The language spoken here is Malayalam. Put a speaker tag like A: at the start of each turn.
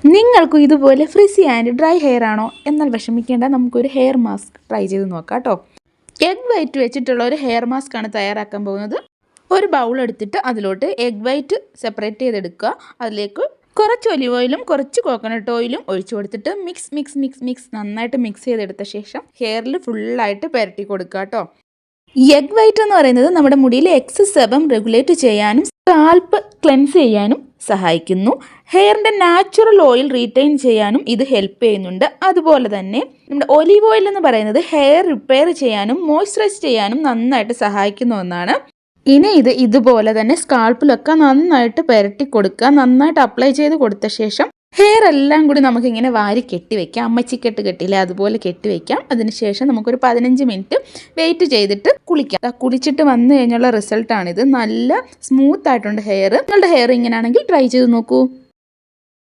A: നിങ്ങൾക്കും ഇതുപോലെ ഫ്രിസി ആൻഡ് ഡ്രൈ ഹെയർ ആണോ? എന്നാൽ വിഷമിക്കേണ്ട, നമുക്കൊരു ഹെയർ മാസ്ക് ട്രൈ ചെയ്ത് നോക്കാം കേട്ടോ. എഗ് വൈറ്റ് വെച്ചിട്ടുള്ള ഒരു ഹെയർ മാസ്ക് ആണ് തയ്യാറാക്കാൻ പോകുന്നത്. ഒരു ബൗൾ എടുത്തിട്ട് അതിലോട്ട് എഗ് വൈറ്റ് സെപ്പറേറ്റ് ചെയ്തെടുക്കുക. അതിലേക്ക് കുറച്ച് ഒലിവ് ഓയിലും കുറച്ച് കോക്കനട്ട് ഓയിലും ഒഴിച്ചു കൊടുത്തിട്ട് മിക്സ് നന്നായിട്ട് മിക്സ് ചെയ്തെടുത്ത ശേഷം ഹെയറിൽ ഫുള്ളായിട്ട് പുരട്ടി കൊടുക്കുക കേട്ടോ. എഗ് വൈറ്റ് എന്ന് പറയുന്നത് നമ്മുടെ മുടിയിലെ എക്സസ് സെബം റെഗുലേറ്റ് ചെയ്യാനും സ്കാൽപ്പ് ക്ലെൻസ് ചെയ്യാനും സഹായിക്കുന്നു. ഹെയറിൻ്റെ നാച്ചുറൽ ഓയിൽ റീറ്റെയിൻ ചെയ്യാനും ഇത് ഹെൽപ്പ് ചെയ്യുന്നുണ്ട്. അതുപോലെ തന്നെ നമ്മുടെ ഒലീവ് ഓയിൽ എന്ന് പറയുന്നത് ഹെയർ റിപ്പയർ ചെയ്യാനും മോയ്സ്ചറൈസ് ചെയ്യാനും നന്നായിട്ട് സഹായിക്കുന്ന ഒന്നാണ്. ഇനി ഇതുപോലെ തന്നെ സ്കാൾപ്പിലൊക്കെ നന്നായിട്ട് പുരട്ടി കൊടുക്കുക. നന്നായിട്ട് അപ്ലൈ ചെയ്ത് കൊടുത്ത ശേഷം ഹെയർ എല്ലാം കൂടി നമുക്കിങ്ങനെ വാരി കെട്ടിവെക്കാം. അമ്മച്ചിക്കെട്ട് കെട്ടില്ലേ, അതുപോലെ കെട്ടിവെക്കാം. അതിനുശേഷം നമുക്കൊരു 15 മിനിറ്റ് വെയിറ്റ് ചെയ്തിട്ട് കുളിക്കാം. കുളിച്ചിട്ട് വന്നു കഴിഞ്ഞുള്ള റിസൾട്ടാണിത്. നല്ല സ്മൂത്ത് ആയിട്ടുണ്ട് ഹെയർ. നിങ്ങളുടെ ഹെയർ ഇങ്ങനെയാണെങ്കിൽ ട്രൈ ചെയ്ത് നോക്കൂ.